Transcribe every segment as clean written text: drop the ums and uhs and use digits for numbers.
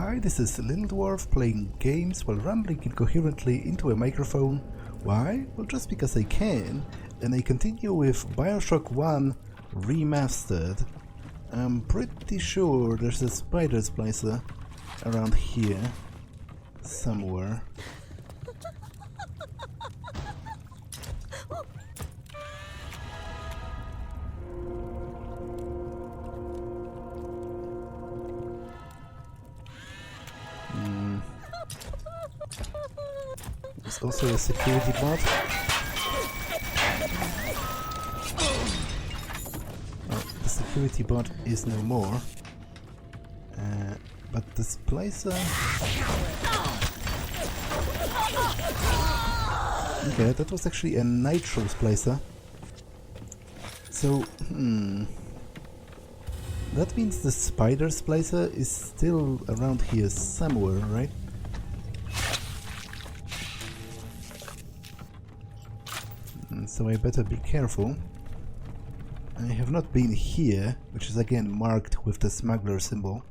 Hi, this is Little Dwarf playing games while rambling incoherently into a microphone. Why? Well, just because I can, and I continue with BioShock 1 Remastered. I'm pretty sure there's a spider splicer around here somewhere. There's also a security bot. Well, the security bot is no more. But the splicer... Okay, that was actually a nitro splicer. So, that means the spider splicer is still around here somewhere, right? So I better be careful. I have not been here, which is again marked with the smuggler symbol.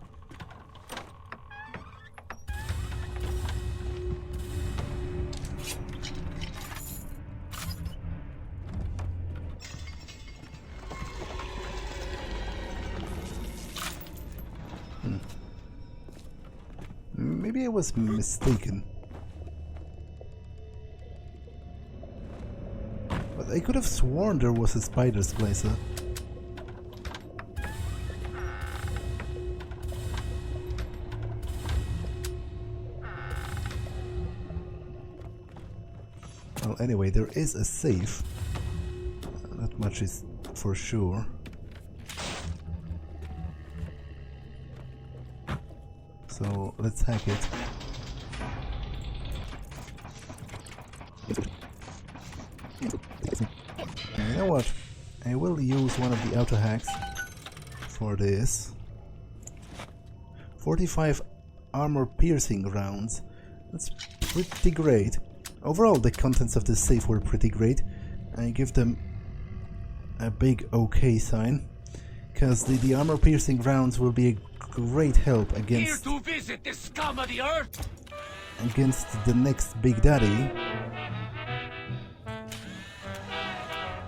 Maybe I was mistaken. But I could have sworn there was a spider splicer. Well, anyway, there is a safe. That much is for sure. So let's hack it. You know what? I will use one of the auto hacks for this. 45 armor piercing rounds. That's pretty great. Overall, the contents of this safe were pretty great. I give them a big OK sign, because the armor piercing rounds will be a great help against here to visit the scum of the earth. Against the next Big Daddy.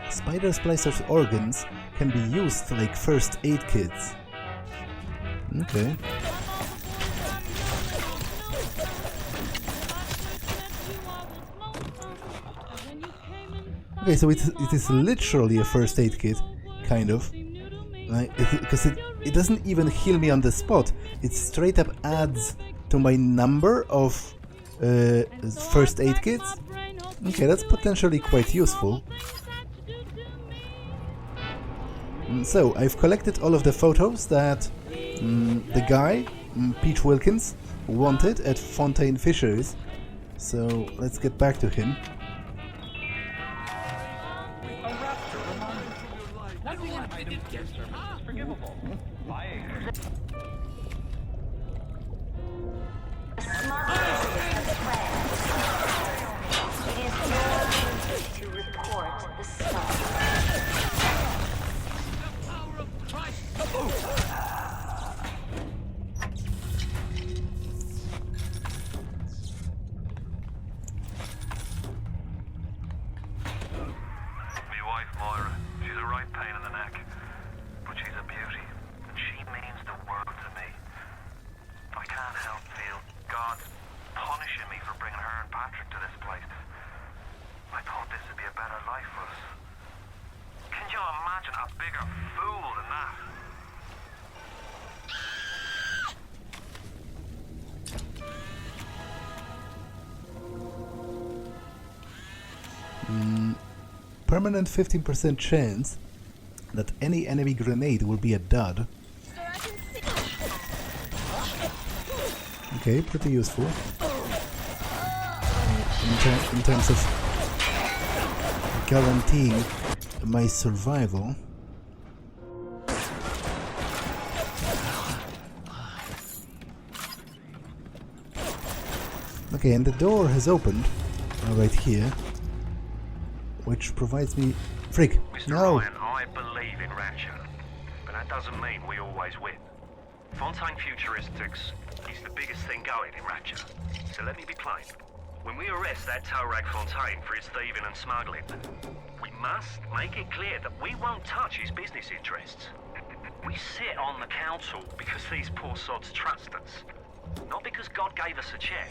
Spider Splicer's organs can be used like first aid kits. Okay. Okay, so it is literally a first aid kit, kind of. Because it doesn't even heal me on the spot. It straight up adds to my number of first aid kits. Okay, that's potentially quite useful. So, I've collected all of the photos that the guy, Peach Wilkins, wanted at Fontaine Fisheries. So, let's get back to him. A Rapture reminder of your life. Nothing I didn't get service is forgivable. It is your duty to report the stuff. The power of Christ. My wife, Moira, she's a right pain in the neck, but she's a beauty, and she means the world to me. I can't help feel God punishing me for bringing her and Patrick to this place. I thought this would be a better life for us. Can you imagine a bigger fool than that? Permanent 15% chance that any enemy grenade will be a dud. Okay, pretty useful. In terms of guaranteeing my survival. Okay, and the door has opened right here, which provides me... Frick! Mr. No! Ryan, I believe in Rapture, but that doesn't mean we always win. Fontaine Futuristics is the biggest thing going in Rapture. So let me be plain. When we arrest that tow rag Fontaine for his thieving and smuggling, we must make it clear that we won't touch his business interests. We sit on the council because these poor sods trust us, not because God gave us a chair.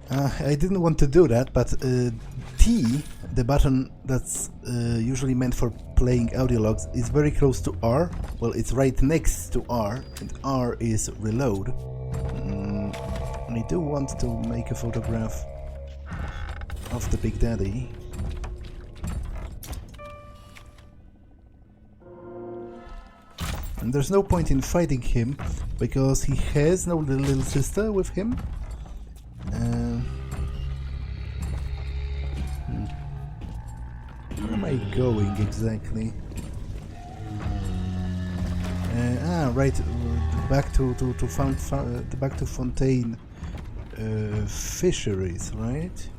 I didn't want to do that, but T, the button that's usually meant for playing audio logs, is very close to R. Well, it's right next to R, and R is reload. I do want to make a photograph of the Big Daddy. And there's no point in fighting him, because he has no little sister with him. Where am I going exactly? Right, back to Fontaine Fisheries, right?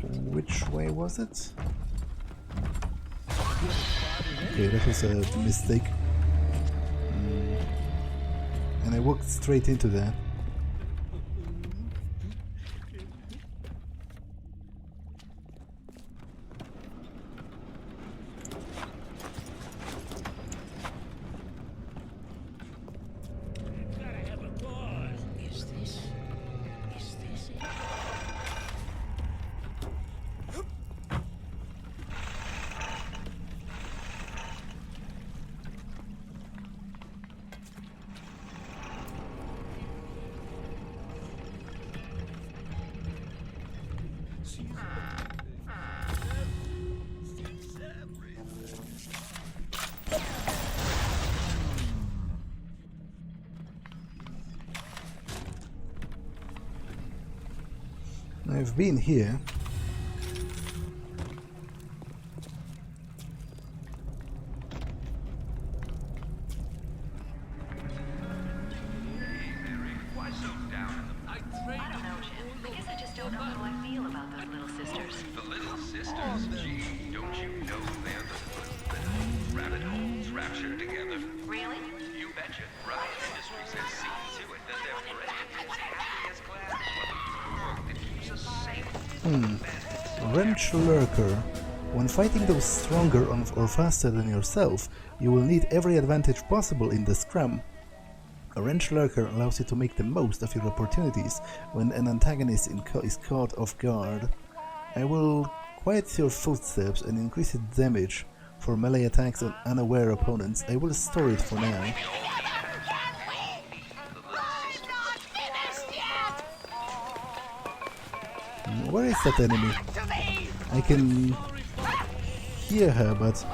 Which way was it? Okay, that was a mistake. And I walked straight into that. I've been here. Wrench Lurker. When fighting those stronger or faster than yourself, you will need every advantage possible in the scrum. A Wrench Lurker allows you to make the most of your opportunities when an antagonist is caught off guard. I will quiet your footsteps and increase its damage for melee attacks on unaware opponents. I will store it for now. Where is that enemy? I can hear her, but...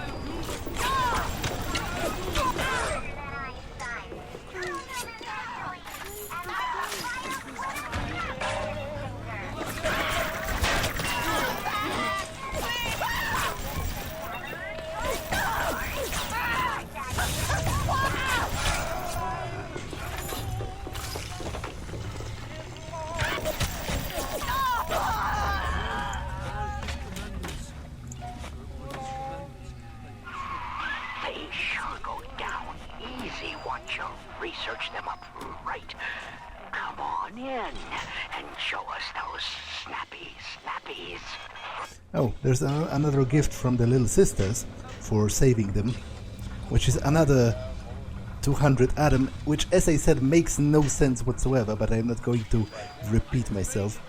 Research them up right. Come on in and show us those snappies. Oh, there's another gift from the Little Sisters for saving them, which is another 200 Adam, which, as I said, makes no sense whatsoever, but I'm not going to repeat myself.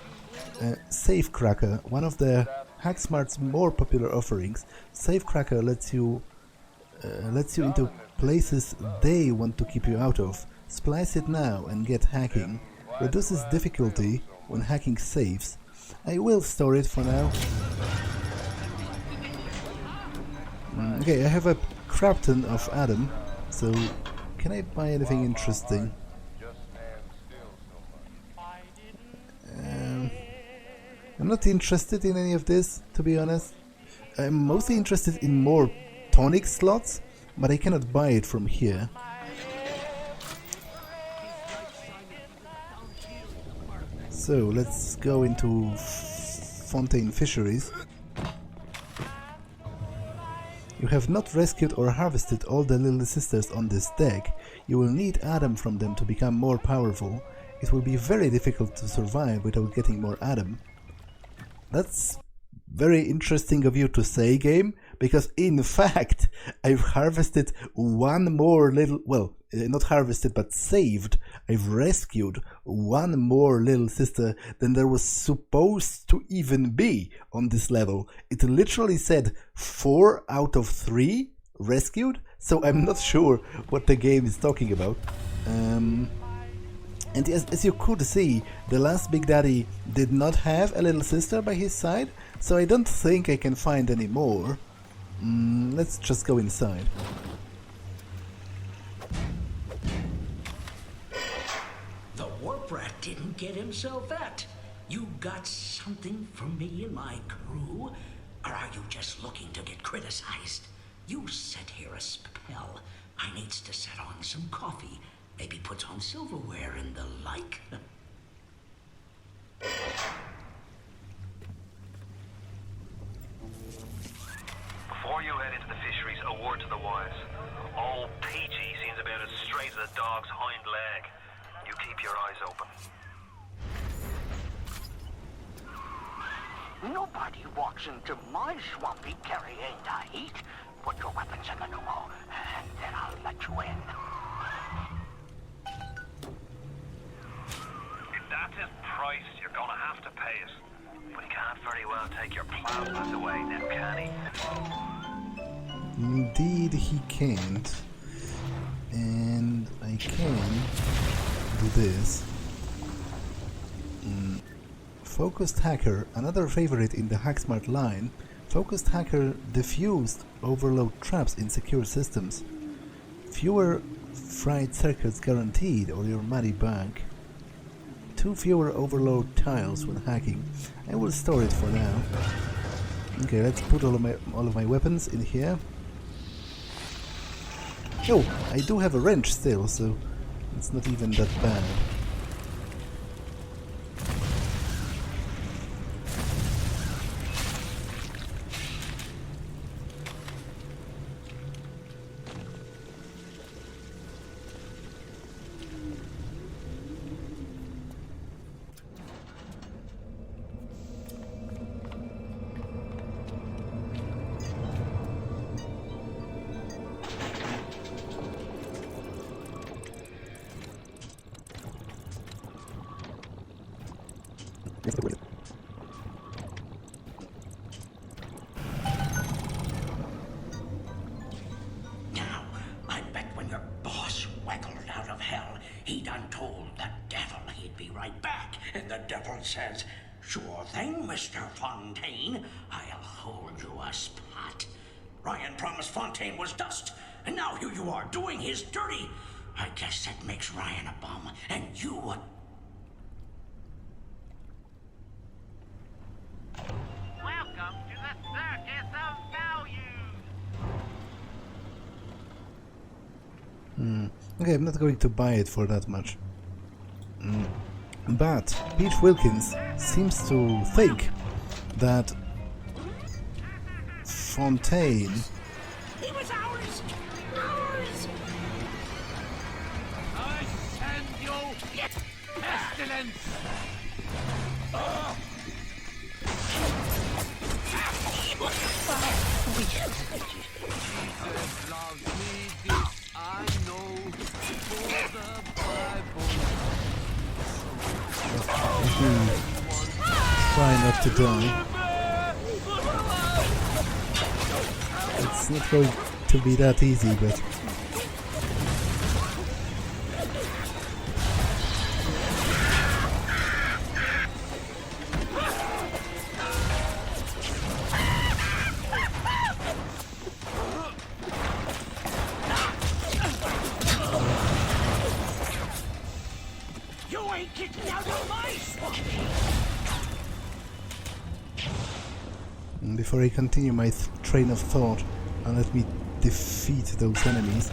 Safecracker, one of the Hacksmart's more popular offerings. Safecracker lets you into places they want to keep you out of. Splice it now and get hacking. Reduces difficulty when hacking saves. I will store it for now. Okay, I have a crapton of Adam, so can I buy anything interesting? I'm not interested in any of this, to be honest. I'm mostly interested in more tonic slots, but I cannot buy it from here. So let's go into Fontaine Fisheries. You have not rescued or harvested all the Little Sisters on this deck. You will need Adam from them to become more powerful. it will be very difficult to survive without getting more Adam. That's very interesting of you to say, game, because in fact I've harvested one more little, well, not harvested but saved, I've rescued one more little sister than there was supposed to even be on this level. It literally said 4 out of 3 rescued, so I'm not sure what the game is talking about. And as you could see, the last Big Daddy did not have a little sister by his side, so I don't think I can find any more. Let's just go inside. The warp rat didn't get himself at. You got something for me and my crew? Or are you just looking to get criticized? You set here a spell. I needs to set on some coffee. Maybe put on silverware and the like. Before you head into the fisheries, a word to the wise. Old PG seems about as straight as a dog's hind leg. You keep your eyes open. Nobody walks into my swampy carrying the heat. Put your weapons in the pneumo, and then I'll let you in. If that's his price, you're gonna have to pay it. But he can't very well take your plasmas away now, can he? Indeed he can't. And I can do this. Focused Hacker, another favorite in the Hacksmart line. Focused Hacker diffused overload traps in secure systems. Fewer fried circuits guaranteed or your money back. 2 fewer overload tiles when hacking. I will store it for now. Okay, let's put all of my weapons in here. Oh, I do have a wrench still, so it's not even that bad. Now, I bet when your boss waggled out of hell, he done told the devil he'd be right back. And the devil says, "Sure thing, Mr. Fontaine. I'll hold you a spot." Ryan promised Fontaine was dust, and now here you are doing his dirty. I guess that makes Ryan a bum, and you a... Welcome to the Circus of Value. Okay, I'm not going to buy it for that much. But Peach Wilkins seems to think that Fontaine He was ours! Ours! I send you pestilence. Jesus loves me, this I know, for the Bible. try not to die. It's not going to be that easy, but... You ain't getting out of my swamp! Before I continue my train of thought, let me defeat those enemies.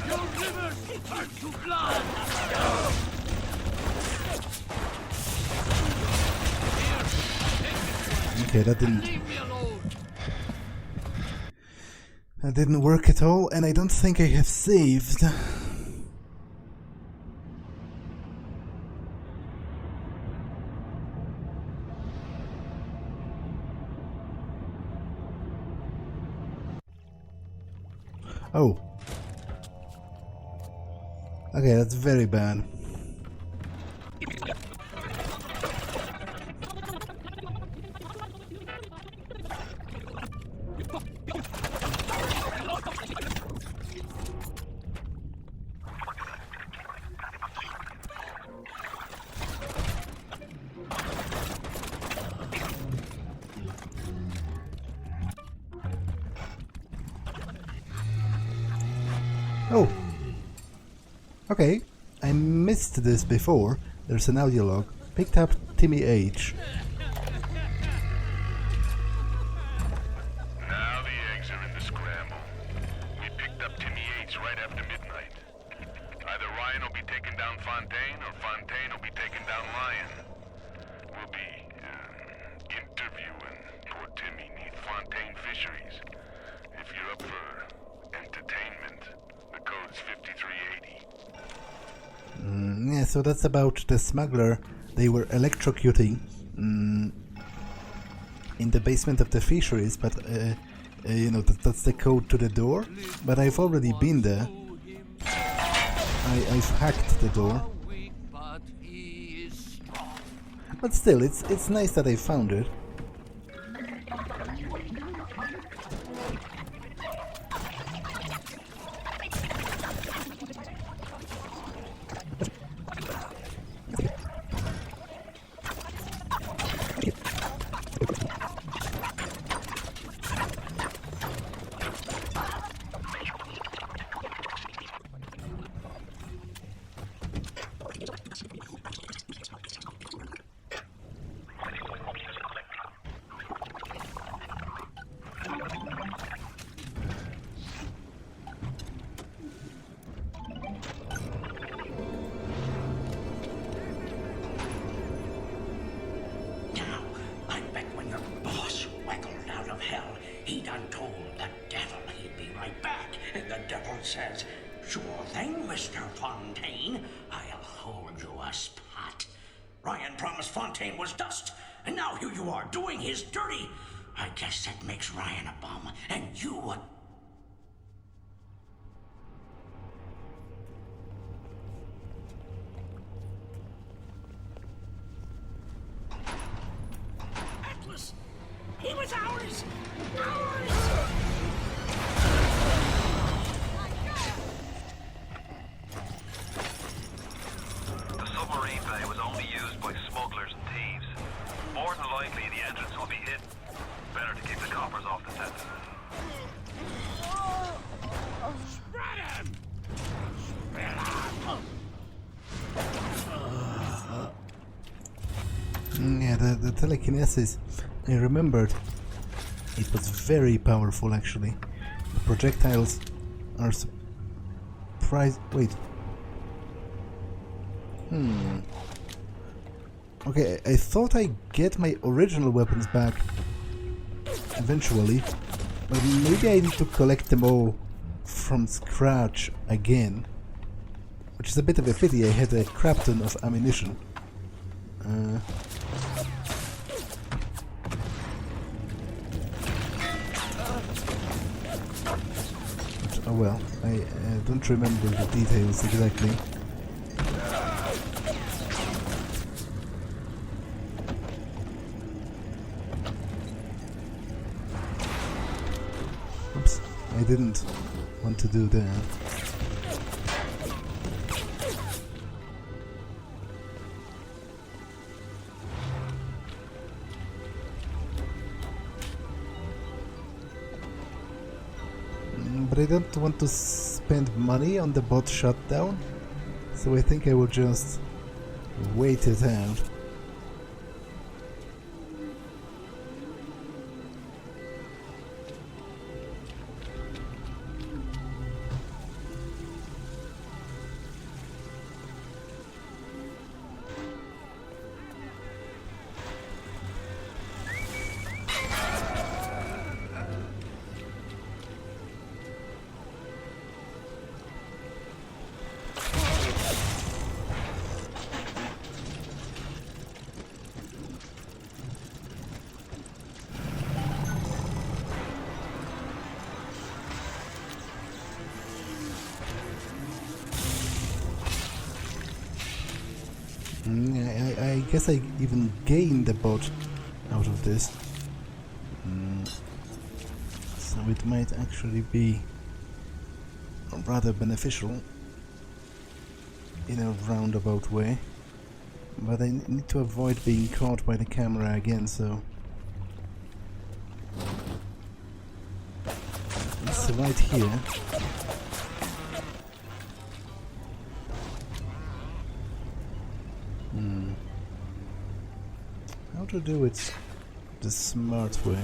Your rivers turn to blood. Okay, that didn't... Leave me alone. That didn't work at all, and I don't think I have saved. Oh. Okay, that's very bad. Oh. Okay, I missed this before. There's an audio log. Picked up Timmy H. Now the eggs are in the scramble. We picked up Timmy H right after midnight. Either Ryan will be taking down Fontaine, or Fontaine will be taking down Ryan. We'll be interviewing poor Timmy neath Fontaine Fisheries. If you're up for entertainment, the code's 5380. Yeah, so that's about the smuggler they were electrocuting in the basement of the Fisheries, but you know, that's the code to the door. But I've already been there. I've hacked the door. But he is strong. But still, it's nice that I found it. Now, I bet when your boss waggled out of hell, he done told the devil he'd be right back. And the devil says, sure thing, Mr. Fontaine. I'll hold you a spot. Ryan promised Fontaine was dust, and now here you are doing his dirty. I guess that makes Ryan a bum, and you a... Atlas! He was ours! Ours! The submarine bay was only used by smugglers and thieves. More than likely, the entrance will be hidden. Better to keep the coppers off the scent. Spread him! Spread him! Yeah, the telekinesis, I remembered. It was very powerful, actually. The projectiles are surprised. Wait. Okay, I thought I'd get my original weapons back eventually, but maybe I need to collect them all from scratch again. Which is a bit of a pity, I had a crap ton of ammunition. Oh well, I don't remember the details exactly. Oops, I didn't want to do that. But I don't want to spend money on the bot shutdown, so I think I will just wait it out. I guess I even gained a bot out of this. So it might actually be rather beneficial in a roundabout way. But I need to avoid being caught by the camera again, so... It's right here. How to do it the smart way?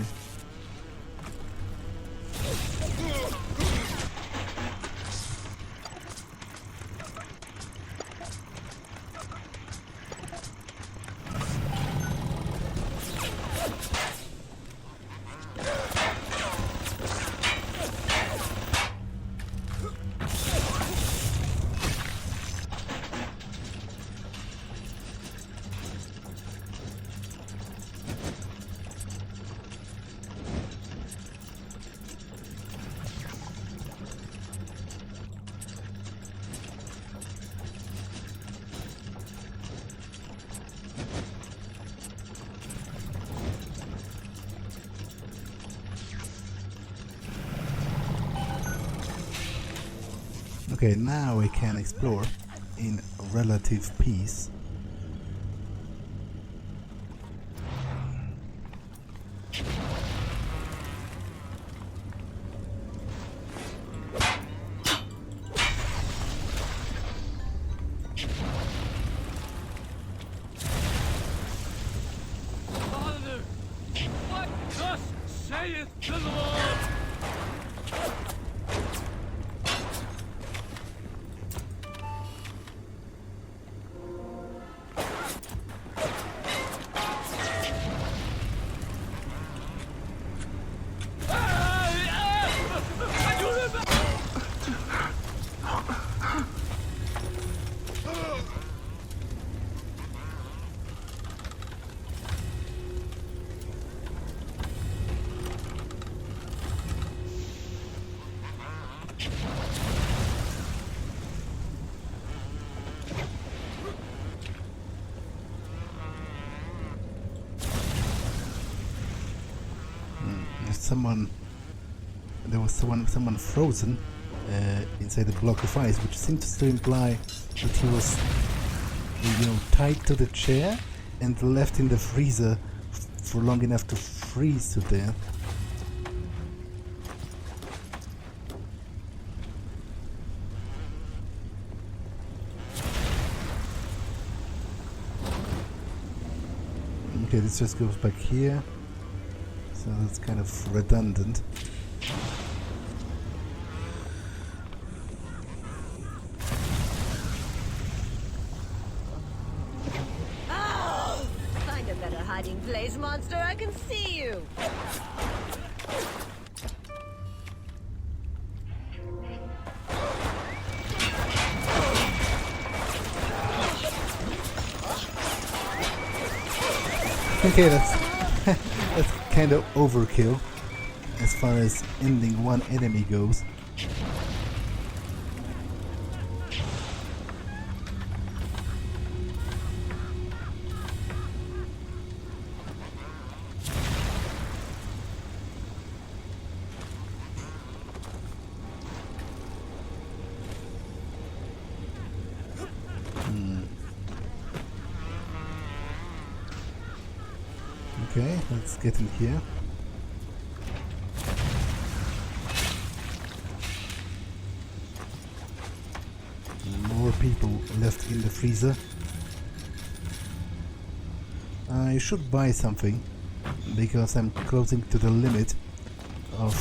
Okay, now I can explore in relative peace. Father, what thus saith the Lord? There was someone frozen inside the block of ice, which seems to imply that he was, tied to the chair and left in the freezer for long enough to freeze to death. Okay, this just goes back here. So that's kind of redundant. Oh! Find a better hiding place, monster. I can see you. Okay, that's kind of overkill as far as ending one enemy goes. Okay, let's get in here. More people left in the freezer. I should buy something because I'm closing to the limit of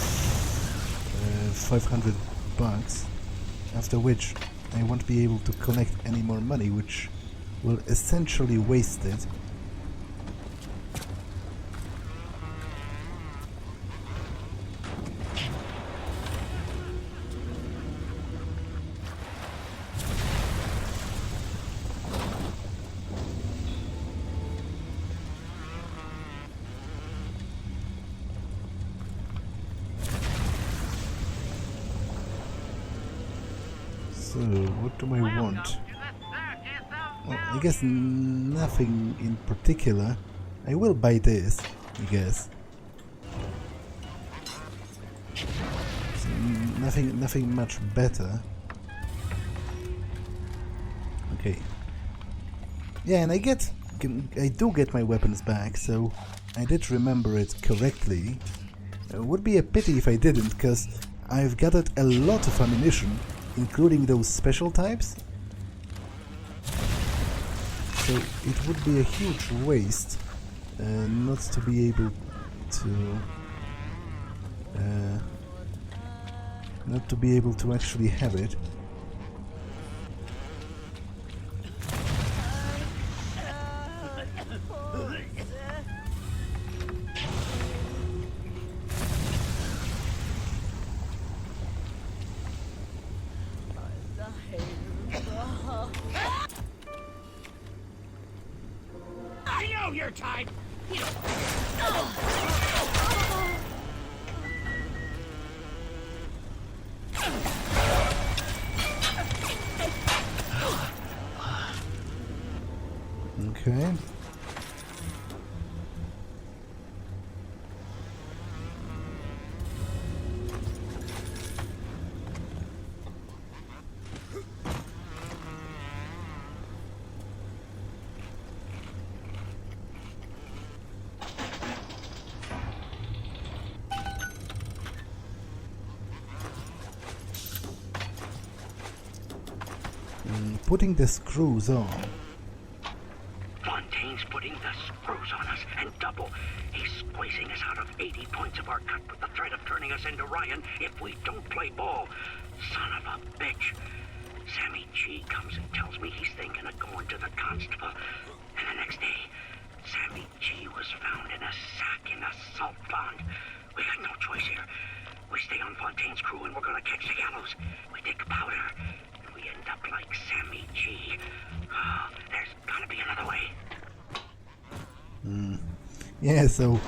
500 bucks, after which I won't be able to collect any more money, which will essentially waste it. So, what do I want? Oh, I guess nothing in particular. I will buy this, I guess. So nothing much better. Okay. Yeah, and I do get my weapons back, so I did remember it correctly. Would be a pity if I didn't, because I've gathered a lot of ammunition, including those special types. So it would be a huge waste not to be able to actually have it. I know your type! Okay. Putting the screws on. Fontaine's putting the screws on us, and double. He's squeezing us out of 80 points of our cut with the threat of turning us into Ryan if we don't play ball. Son of a bitch. Sammy G comes and tells me he's thinking of going to the constable. And the next day, Sammy G was found in a sack in a salt pond. We got no choice here. We stay on Fontaine's crew and we're gonna catch the gallows. We take powder. We end up like Sammy G. Oh, there's gotta be another way. Yeah, so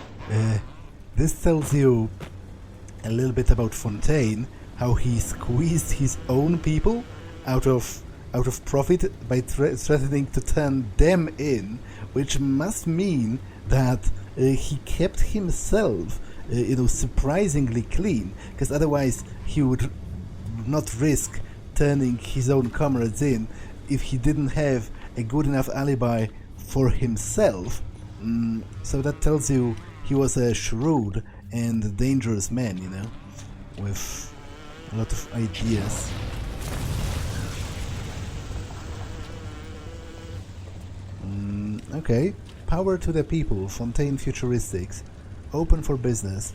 this tells you a little bit about Fontaine, how he squeezed his own people out of profit by threatening to turn them in, which must mean that he kept himself, surprisingly clean, because otherwise he would not risk turning his own comrades in if he didn't have a good enough alibi for himself. So that tells you he was a shrewd and dangerous man, with a lot of ideas. Okay, power to the people, Fontaine Futuristics, open for business,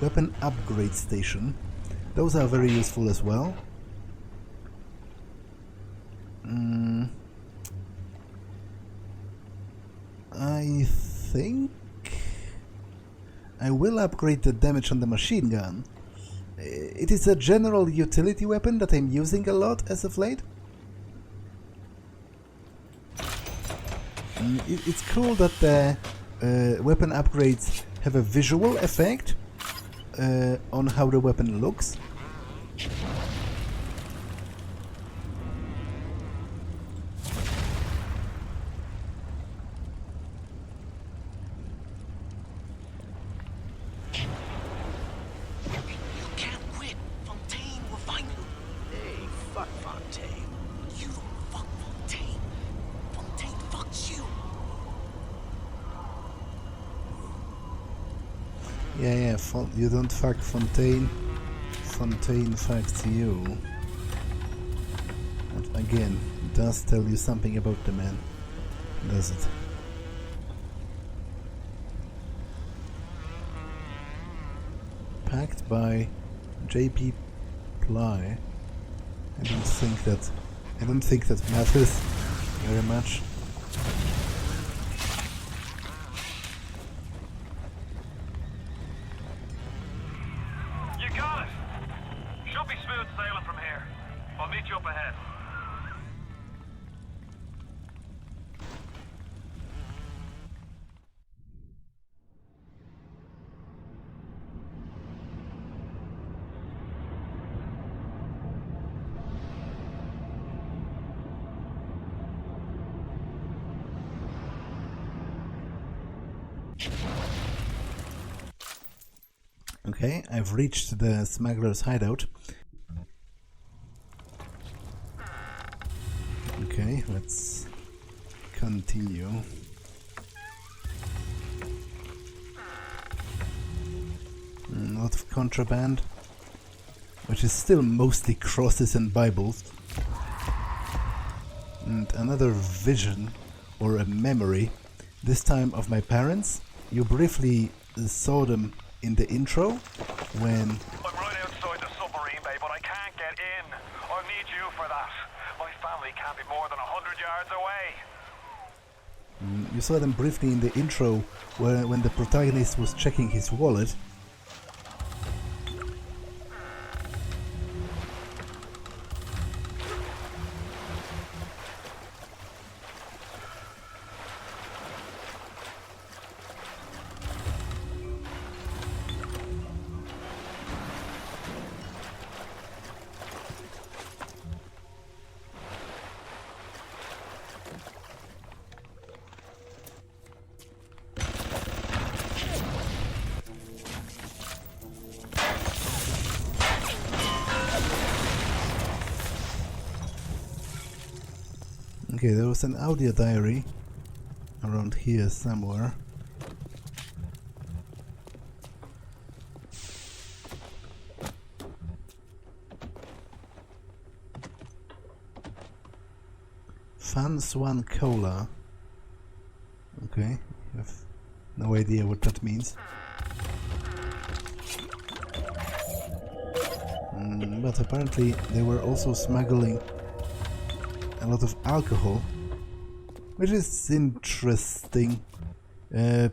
weapon upgrade station, those are very useful as well. I think I will upgrade the damage on the machine gun. It is a general utility weapon that I'm using a lot as of late. It's cool that the weapon upgrades have a visual effect on how the weapon looks. Yeah, you don't fuck Fontaine, Fontaine fucks you. That again does tell you something about the man, does it? Packed by JP Ply. I don't think that matters very much. Okay, I've reached the smuggler's hideout. Okay, let's continue. A lot of contraband, which is still mostly crosses and Bibles. And another vision, or a memory, this time of my parents. You briefly saw them in the intro when... I'm right outside the submarine bay, but I can't get in. I'll need you for that. My family can't be more than 100 yards away. You saw them briefly in the intro when the protagonist was checking his wallet. Okay, there was an audio diary around here somewhere. Fan Swan Cola. Okay, I have no idea what that means. But apparently they were also smuggling a lot of alcohol, which is interesting, you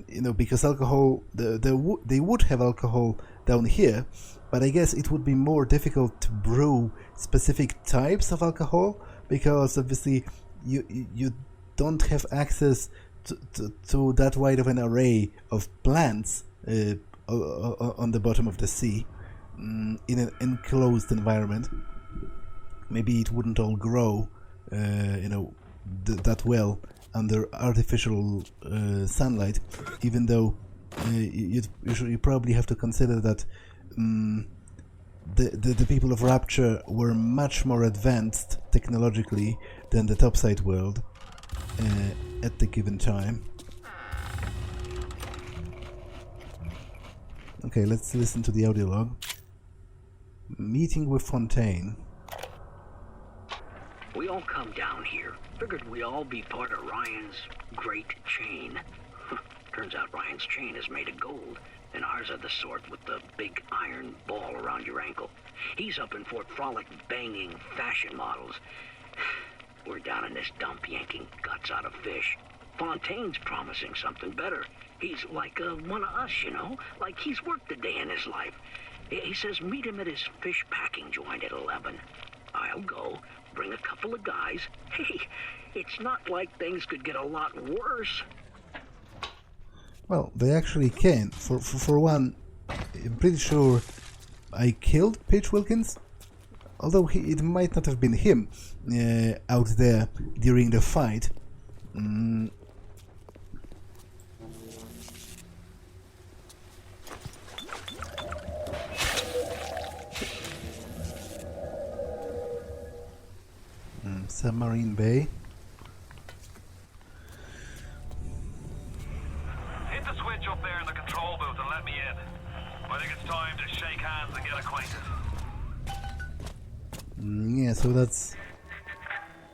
know, because alcohol, they would have alcohol down here, but I guess it would be more difficult to brew specific types of alcohol, because obviously you don't have access to that wide of an array of plants on the bottom of the sea in an enclosed environment. Maybe it wouldn't all grow, you know, that well under artificial sunlight. Even though you probably have to consider that the people of Rapture were much more advanced technologically than the topside world at the given time. Okay, let's listen to the audio log. Meeting with Fontaine. We all come down here. Figured we all be part of Ryan's great chain. Turns out Ryan's chain is made of gold, and ours are the sort with the big iron ball around your ankle. He's up in Fort Frolic banging fashion models. We're down in this dump yanking guts out of fish. Fontaine's promising something better. He's like one of us, you know? Like he's worked a day in his life. He says meet him at his fish packing joint at 11. I'll go, bring a couple of guys. Hey, it's not like things could get a lot worse. Well, they actually can. For one, I'm pretty sure I killed Paige Wilkins, although it might not have been him out there during the fight. Submarine Bay. Hit the switch up there in the control booth and let me in. I think it's time to shake hands and get acquainted. Yeah, so that's...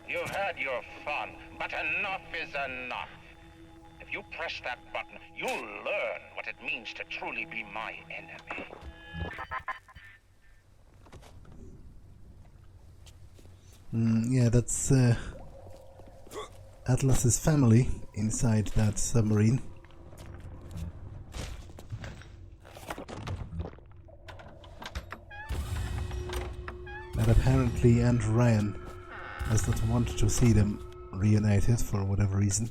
You had your fun, but enough is enough. If you press that button, you'll learn what it means to truly be my enemy. Yeah, that's Atlas's family inside that submarine. But apparently Aunt Ryan does not want to see them reunited for whatever reason.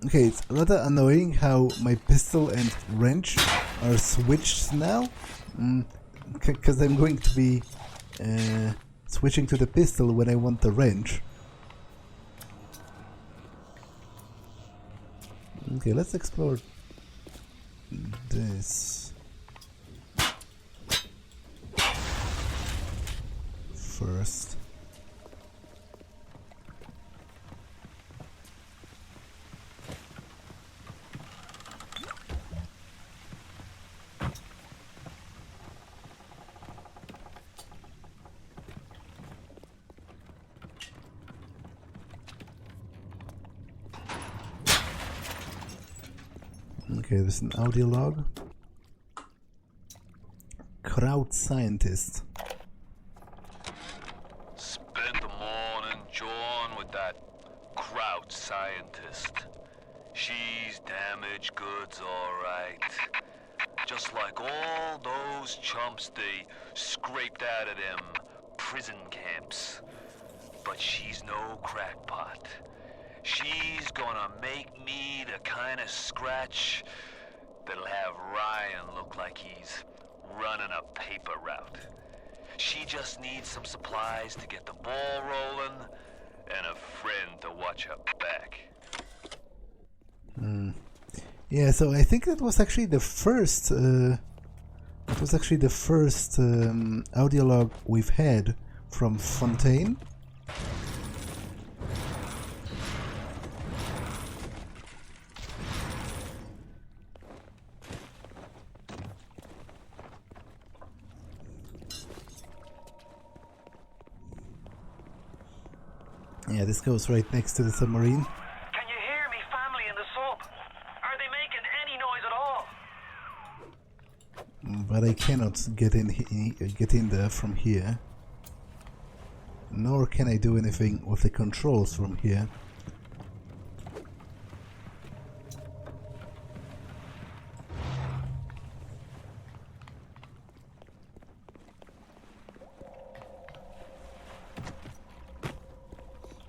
Okay, it's rather annoying how my pistol and wrench are switched now. Because I'm going to be switching to the pistol when I want the wrench. Okay, let's explore this first. Okay, there's an audio log. Kraut scientist. Spent the morning jawing with that Kraut scientist. She's damaged goods, alright. Just like all those chumps they scraped out of them prison camps. But she's no crackpot. She's gonna make me the kind of scratch that'll have Ryan look like he's running a paper route. She just needs some supplies to get the ball rolling and a friend to watch her back. Yeah, so I think that was actually the first audio log we've had from Fontaine. Yeah, this goes right next to the submarine. Can you hear me, family in the sub? Are they making any noise at all? But I cannot get in there from here. Nor can I do anything with the controls from here.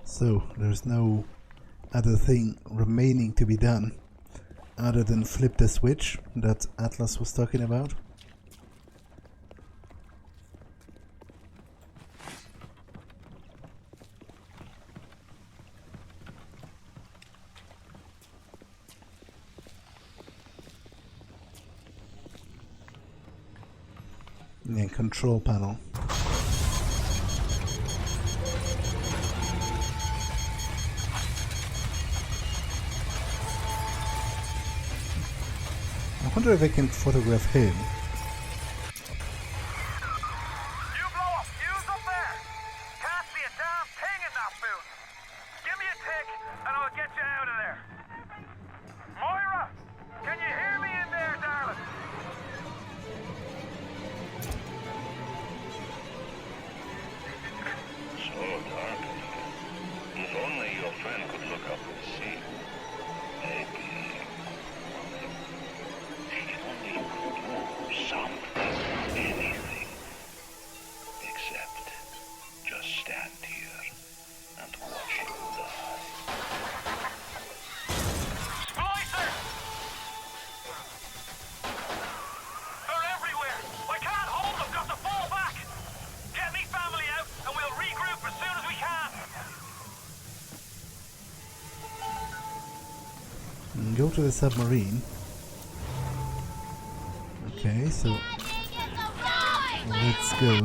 So, there's no other thing remaining to be done other than flip the switch that Atlas was talking about. Yeah, control panel. I wonder if I can photograph him. You blow a fuse up there? Can't see a damn thing in that booth. Give me a tick and I'll get you out of there. Moira, can you hear me in there, darling? So dark. If only your friend could look up and see. Maybe. If only you could do something, anything. Except just stand here and watch him die. Splicer! They're everywhere! I can't hold them! Got to fall back! Get me family out and we'll regroup as soon as we can! Go to the submarine. Okay, so let's go.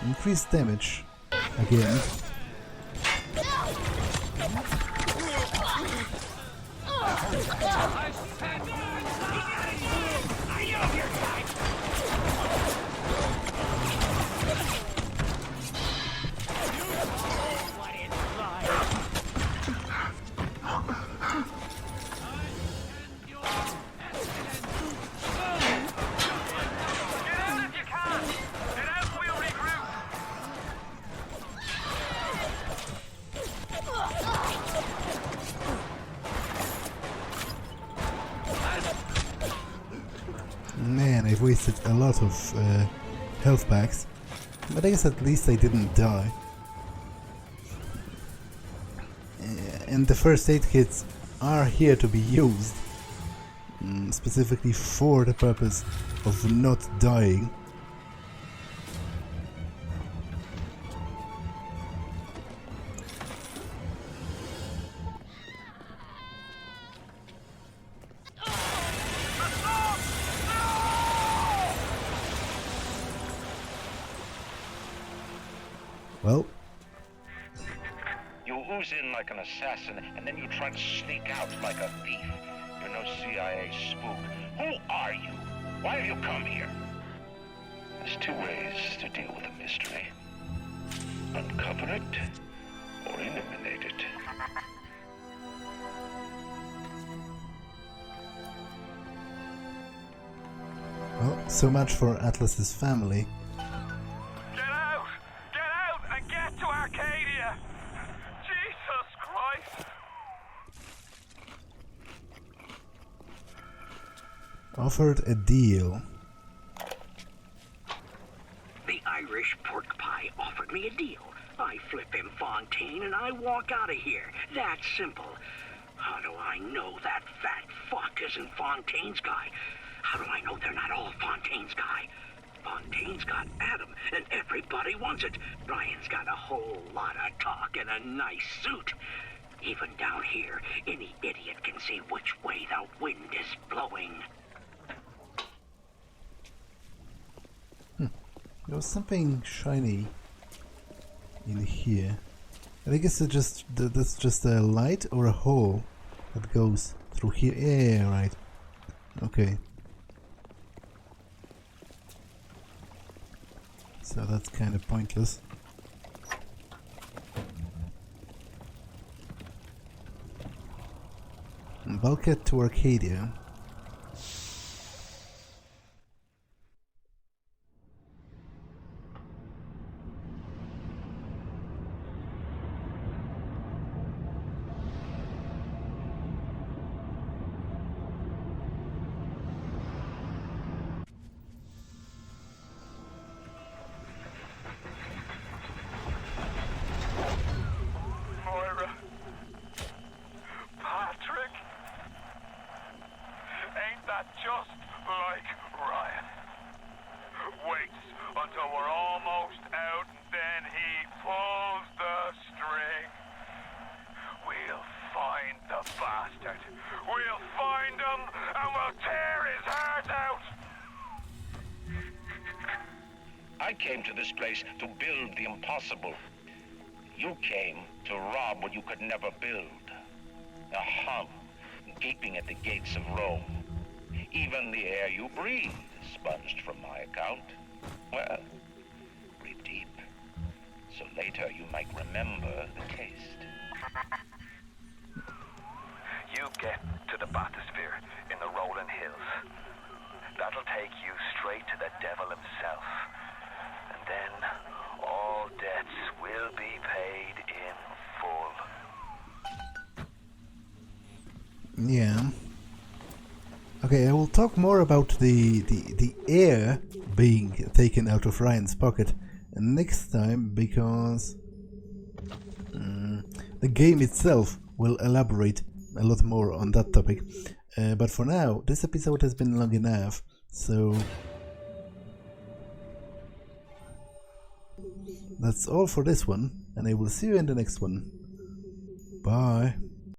Increase damage again. Man, I've wasted a lot of health packs, but I guess at least I didn't die. and the first aid kits are here to be used, specifically for the purpose of not dying. Well, You ooze in like an assassin, and then you try to sneak out like a thief. You're no CIA spook. Who are you? Why have you come here? There's two ways to deal with a mystery. Uncover it, or eliminate it. well, so much for Atlas's family. Get out! Get out and get to Arcadia! Jesus Christ! Offered a deal. The Irish pork pie offered me a deal. I flip him Fontaine and I walk out of here. That's simple. How do I know that fat fuck isn't Fontaine's guy? How do I know they're not all Fontaine's guy? Fontaine's got Adam, and everybody wants it. Ryan's got a whole lot of talk and a nice suit. Even down here, any idiot can see which way the wind is blowing. There was something shiny in here. And I guess that's just a light or a hole that goes through here. Yeah, right. Okay. So that's kind of pointless. Bulkhead to Arcadia. Moira. Patrick. Ain't that just like Ryan? Waits until we're almost out, then he pulls the string. We'll find the bastard. We'll find him and we'll tear his heart out. I came to this place to build the impossible. You came to rob what you could never build. A hum gaping at the gates of Rome. Even the air you breathe is sponged from my account. Well, breathe deep, so later you might remember the taste. You get to the bathysphere in the rolling hills. That'll take you straight to the devil himself. And then all debts will be paid in full. Yeah. Okay, I will talk more about the air being taken out of Ryan's pocket next time, because the game itself will elaborate a lot more on that topic. But for now, this episode has been long enough, so that's all for this one, and I will see you in the next one. Bye.